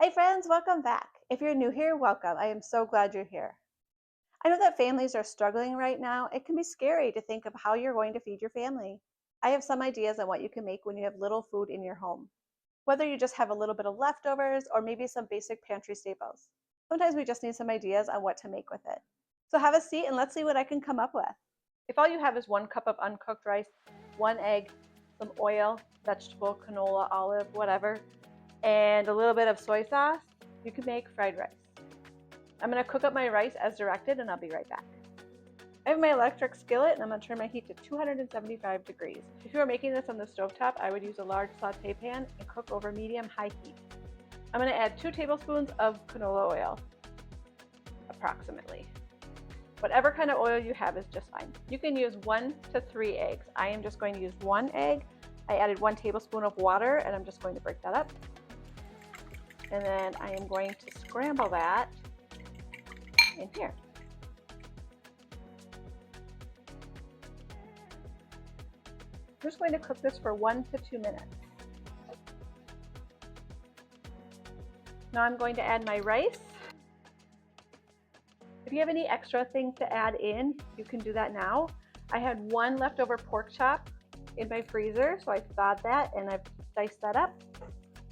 Hey friends, welcome back. If you're new here, welcome. I am so glad you're here. I know that families are struggling right now. It can be scary to think of how you're going to feed your family. I have some ideas on what you can make when you have little food in your home. Whether you just have a little bit of leftovers or maybe some basic pantry staples. Sometimes we just need some ideas on what to make with it. So have a seat and let's see what I can come up with. If all you have is 1 cup of uncooked rice, 1 egg, some oil, vegetable, canola, olive, whatever, and a little bit of soy sauce, you can make fried rice. I'm going to cook up my rice as directed and I'll be right back. I have my electric skillet and I'm going to turn my heat to 275 degrees. If you are making this on the stovetop, I would use a large saute pan and cook over medium-high heat. I'm going to add 2 tablespoons of canola oil, approximately. Whatever kind of oil you have is just fine. You can use 1 to 3 eggs. I am just going to use 1 egg. I added 1 tablespoon of water and I'm just going to break that up. And then I am going to scramble that in here. I'm just going to cook this for 1 to 2 minutes. Now I'm going to add my rice. If you have any extra things to add in, you can do that now. I had 1 leftover pork chop in my freezer, so I thawed that and I've diced that up.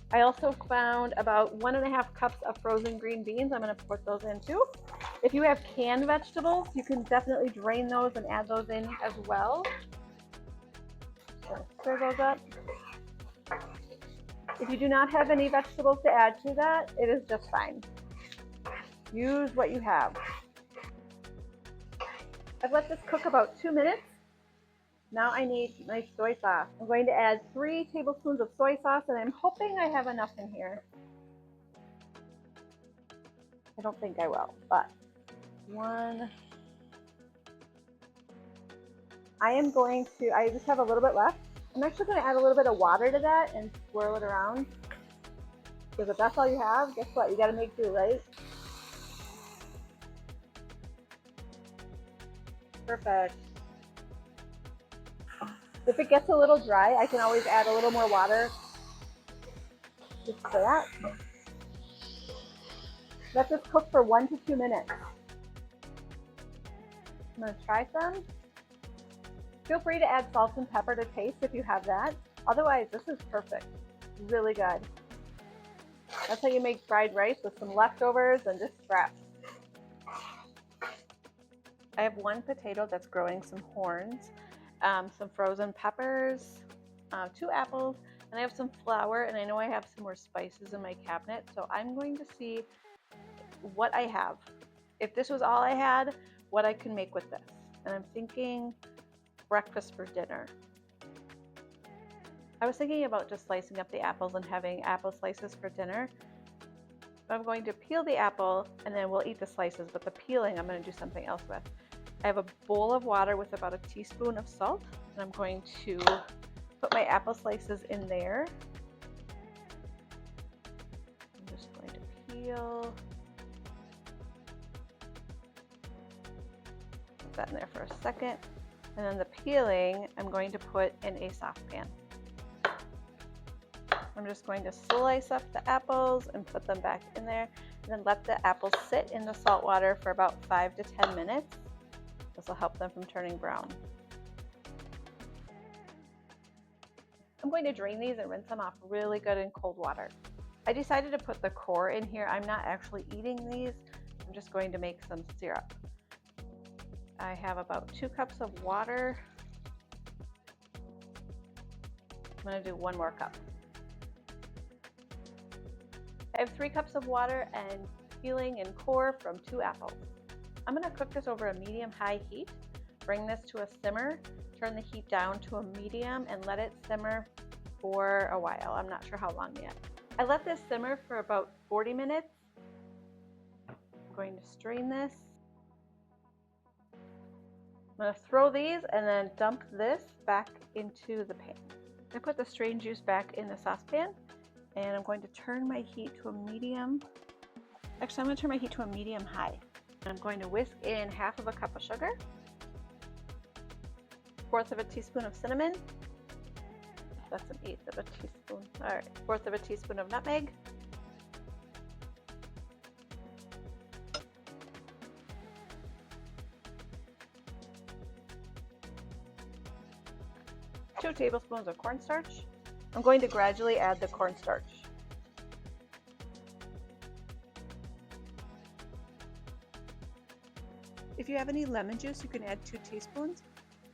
I also found about 1.5 cups of frozen green beans. I'm going to put those in too. If you have canned vegetables, you can definitely drain those and add those in as well. Stir those up. If you do not have any vegetables to add to that, it is just fine. Use what you have. I've let this cook about 2 minutes. Now I need my soy sauce. I'm going to add 3 tablespoons of soy sauce and I'm hoping I have enough in here. I don't think I will, but 1. I just have a little bit left. I'm actually going to add a little bit of water to that and swirl it around. Because if that's all you have, guess what? You got to make do, right? Perfect. If it gets a little dry, I can always add a little more water just for that. Let this cook for 1 to 2 minutes. I'm going to try some. Feel free to add salt and pepper to taste if you have that. Otherwise, this is perfect. Really good. That's how you make fried rice with some leftovers and just scraps. I have 1 potato that's growing some horns, some frozen peppers, 2 apples, and I have some flour, and I know I have some more spices in my cabinet, so I'm going to see what I have. If this was all I had, what I can make with this. And I'm thinking breakfast for dinner. I was thinking about just slicing up the apples and having apple slices for dinner. I'm going to peel the apple and then we'll eat the slices, but the peeling I'm going to do something else with. I have a bowl of water with about 1 teaspoon of salt, and I'm going to put my apple slices in there. I'm just going to peel. Put that in there for a second. And then the peeling, I'm going to put in a saucepan. I'm just going to slice up the apples and put them back in there, and then let the apples sit in the salt water for about 5 to 10 minutes. This will help them from turning brown. I'm going to drain these and rinse them off really good in cold water. I decided to put the core in here. I'm not actually eating these. I'm just going to make some syrup. I have about 2 cups of water. I'm going to do 1 more cup. I have 3 cups of water and peeling and core from 2 apples. I'm going to cook this over a medium-high heat. Bring this to a simmer, turn the heat down to a medium, and let it simmer for a while. I'm not sure how long yet. I let this simmer for about 40 minutes. I'm going to strain this. I'm going to throw these and then dump this back into the pan. I put the strained juice back in the saucepan, and I'm going to turn my heat to a medium. Actually, I'm going to turn my heat to a medium-high. I'm going to whisk in 1/2 cup of sugar, 1/4 teaspoon of cinnamon, that's 1/8 teaspoon, all right, 1/4 teaspoon of nutmeg, 2 tablespoons of cornstarch. I'm going to gradually add the cornstarch. If you have any lemon juice, you can add 2 teaspoons.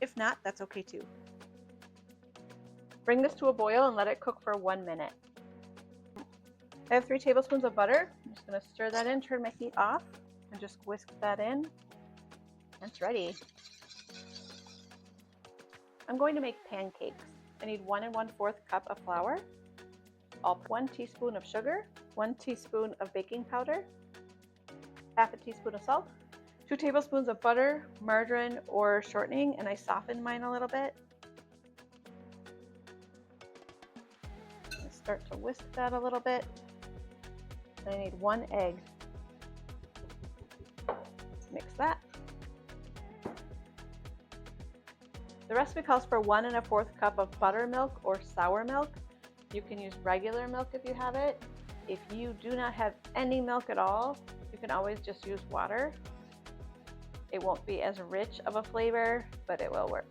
If not, that's okay too. Bring this to a boil and let it cook for 1 minute. I have 3 tablespoons of butter. I'm just going to stir that in, turn my heat off, and just whisk that in. And it's ready. I'm going to make pancakes. I need 1 1/4 cup of flour, 1 teaspoon of sugar, 1 teaspoon of baking powder, half a teaspoon of salt, 2 tablespoons of butter, margarine, or shortening, and I softened mine a little bit. I start to whisk that a little bit. I need 1 egg. Mix that. The recipe calls for 1 1/4 cup of buttermilk or sour milk. You can use regular milk if you have it. If you do not have any milk at all, you can always just use water. It won't be as rich of a flavor, but it will work.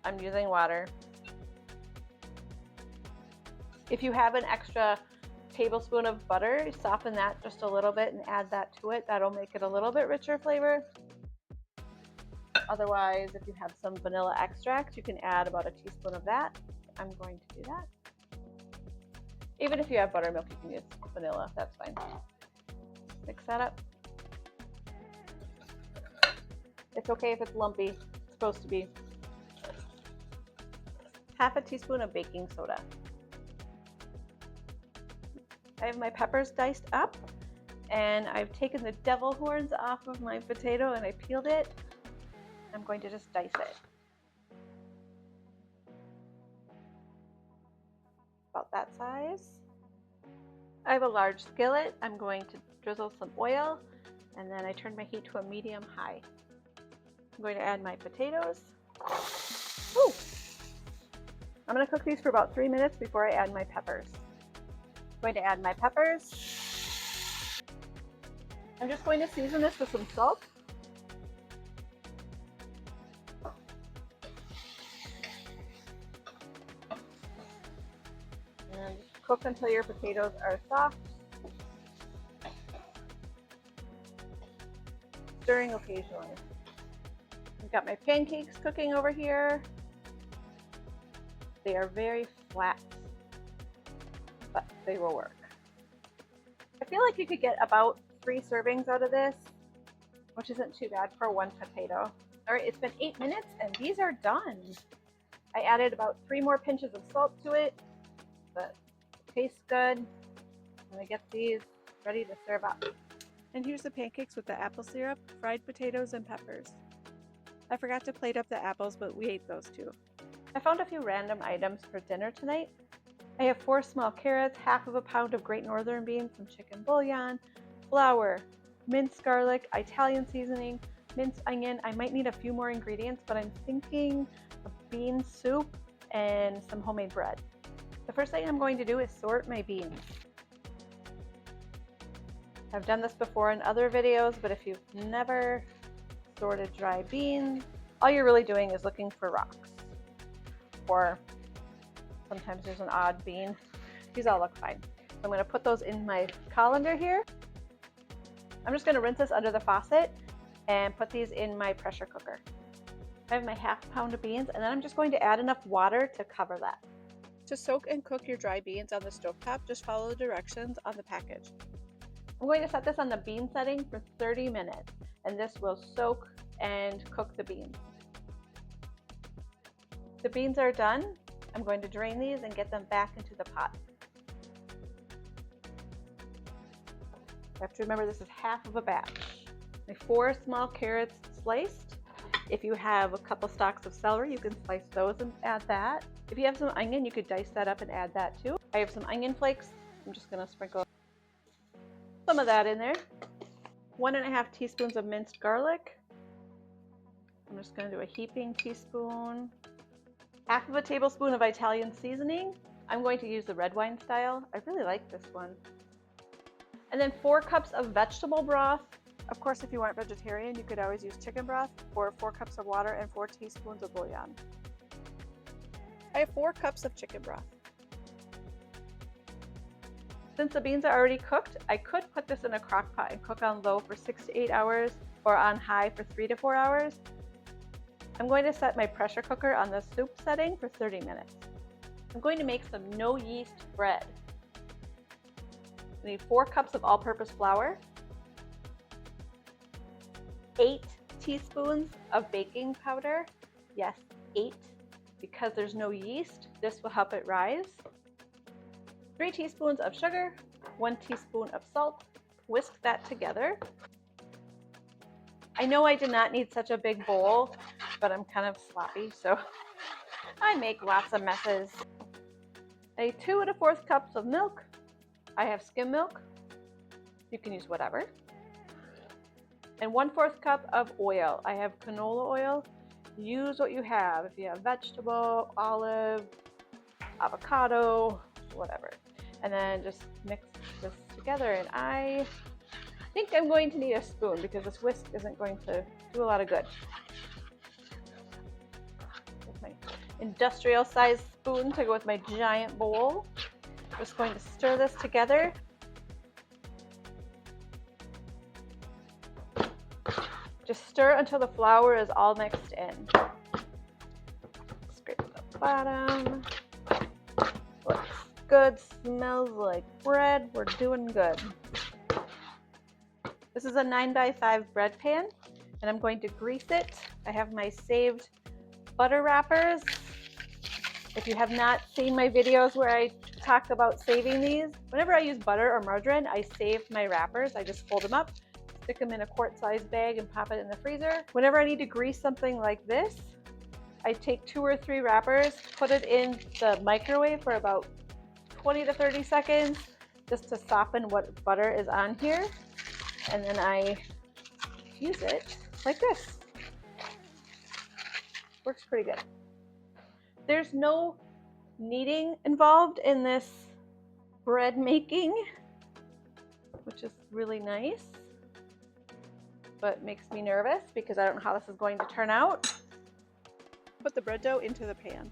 I'm using water. If you have an extra tablespoon of butter, soften that just a little bit and add that to it. That'll make it a little bit richer flavor. Otherwise, if you have some vanilla extract, you can add about a teaspoon of that. I'm going to do that. Even if you have buttermilk, you can use vanilla, that's fine. Mix that up. It's okay if it's lumpy, it's supposed to be. Half a teaspoon of baking soda. I have my peppers diced up, and I've taken the devil horns off of my potato and I peeled it. I'm going to just dice it. About that size. I have a large skillet. I'm going to drizzle some oil, and then I turn my heat to a medium-high. I'm going to add my potatoes. Ooh. I'm going to cook these for about 3 minutes before I add my peppers. I'm going to add my peppers. I'm just going to season this with some salt. And cook until your potatoes are soft. Stirring occasionally. I've got my pancakes cooking over here. They are very flat, but they will work. I feel like you could get about 3 servings out of this, which isn't too bad for 1 potato. All right, it's been 8 minutes and these are done. I added about 3 more pinches of salt to it, but it tastes good. I'm gonna get these ready to serve up. And here's the pancakes with the apple syrup, fried potatoes, and peppers. I forgot to plate up the apples, but we ate those too. I found a few random items for dinner tonight. I have 4 small carrots, half of a pound of Great Northern beans, some chicken bouillon, flour, minced garlic, Italian seasoning, minced onion. I might need a few more ingredients, but I'm thinking a bean soup and some homemade bread. The first thing I'm going to do is sort my beans. I've done this before in other videos, but if you've never sorted dry beans, all you're really doing is looking for rocks. Or sometimes there's an odd bean. These all look fine. So I'm going to put those in my colander here. I'm just going to rinse this under the faucet and put these in my pressure cooker. I have my half pound of beans, and then I'm just going to add enough water to cover that. To soak and cook your dry beans on the stovetop, just follow the directions on the package. I'm going to set this on the bean setting for 30 minutes, and this will soak and cook the beans. The beans are done. I'm going to drain these and get them back into the pot. You have to remember this is half of a batch. My 4 small carrots sliced. If you have a couple stalks of celery, you can slice those and add that. If you have some onion, you could dice that up and add that too. I have some onion flakes. I'm just going to sprinkle some of that in there. 1 1/2 teaspoons of minced garlic. I'm just going to do a heaping teaspoon. Half of a tablespoon of Italian seasoning. I'm going to use the red wine style. I really like this one. And then 4 cups of vegetable broth. Of course, if you aren't vegetarian, you could always use chicken broth, or 4 cups of water and 4 teaspoons of bouillon. I have 4 cups of chicken broth. Since the beans are already cooked, I could put this in a crock pot and cook on low for 6 to 8 hours or on high for 3 to 4 hours. I'm going to set my pressure cooker on the soup setting for 30 minutes. I'm going to make some no-yeast bread. I need 4 cups of all-purpose flour, 8 teaspoons of baking powder. Yes, 8, because there's no yeast. This will help it rise. 3 teaspoons of sugar, 1 teaspoon of salt. Whisk that together. I know I did not need such a big bowl, but I'm kind of sloppy, so I make lots of messes. I need 2 1/4 cups of milk. I have skim milk. You can use whatever. And 1/4 cup of oil. I have canola oil. Use what you have. If you have vegetable, olive, avocado, whatever. And then just mix this together. And I think I'm going to need a spoon because this whisk isn't going to do a lot of good. With my industrial sized spoon to go with my giant bowl. Just going to stir this together. Just stir until the flour is all mixed in. Scrape the bottom. Looks good, smells like bread. We're doing good. This is a 9x5 bread pan, and I'm going to grease it. I have my saved butter wrappers. If you have not seen my videos where I talk about saving these, whenever I use butter or margarine, I save my wrappers. I just fold them up, stick them in a quart-sized bag, and pop it in the freezer. Whenever I need to grease something like this, I take 2 or 3 wrappers, put it in the microwave for about 20 to 30 seconds, just to soften what butter is on here. And then I use it like this. Works pretty good. There's no kneading involved in this bread making, which is really nice, but makes me nervous because I don't know how this is going to turn out. Put the bread dough into the pan.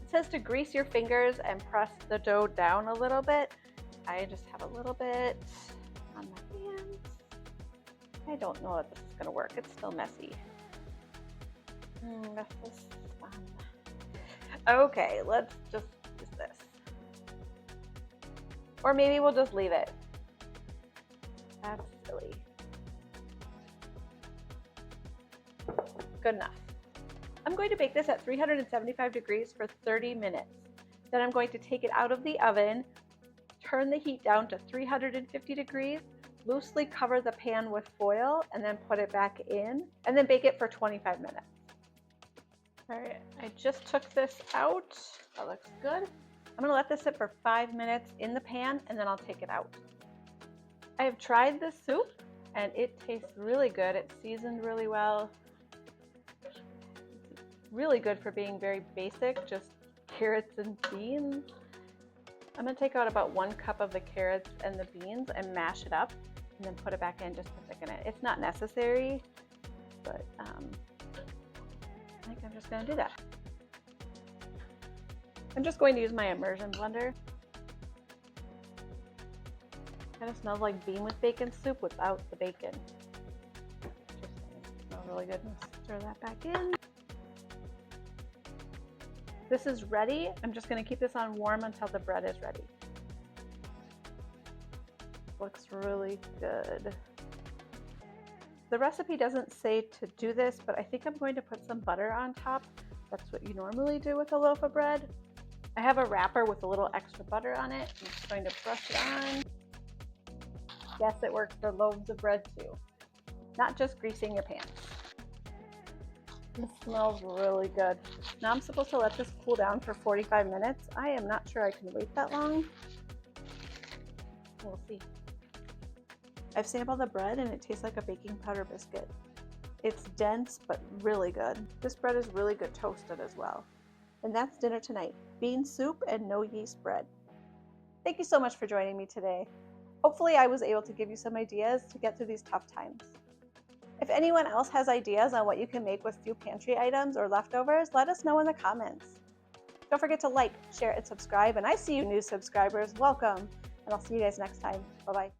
It says to grease your fingers and press the dough down a little bit. I just have a little bit on my hands. I don't know if this is going to work. It's still messy. This is fun. Okay, let's just use this. Or maybe we'll just leave it. That's silly. Good enough. I'm going to bake this at 375 degrees for 30 minutes. Then I'm going to take it out of the oven, turn the heat down to 350 degrees, loosely cover the pan with foil, and then put it back in, and then bake it for 25 minutes. All right, I just took this out. That looks good. I'm gonna let this sit for 5 minutes in the pan, and then I'll take it out. I have tried this soup, and it tastes really good. It's seasoned really well. Really good for being very basic, just carrots and beans. I'm gonna take out about 1 cup of the carrots and the beans and mash it up, and then put it back in just to thicken it. It's not necessary, but I think I'm just gonna do that. I'm just going to use my immersion blender. Kind of smells like bean with bacon soup without the bacon. Just smells really good. Stir that back in. This is ready. I'm just going to keep this on warm until the bread is ready. Looks really good. The recipe doesn't say to do this, but I think I'm going to put some butter on top. That's what you normally do with a loaf of bread. I have a wrapper with a little extra butter on it. I'm just going to brush it on. Yes, it works for loaves of bread too. Not just greasing your pan. It smells really good. Now I'm supposed to let this cool down for 45 minutes. I am not sure I can wait that long. We'll see. I've sampled the bread and it tastes like a baking powder biscuit. It's dense but really good. This bread is really good toasted as well. And that's dinner tonight. Bean soup and no yeast bread. Thank you so much for joining me today. Hopefully I was able to give you some ideas to get through these tough times. If If anyone else has ideas on what you can make with few pantry items or leftovers, let us know in the comments. Don't forget to like, share, and subscribe. And I see you new subscribers. Welcome. And I'll see you guys next time. Bye-bye.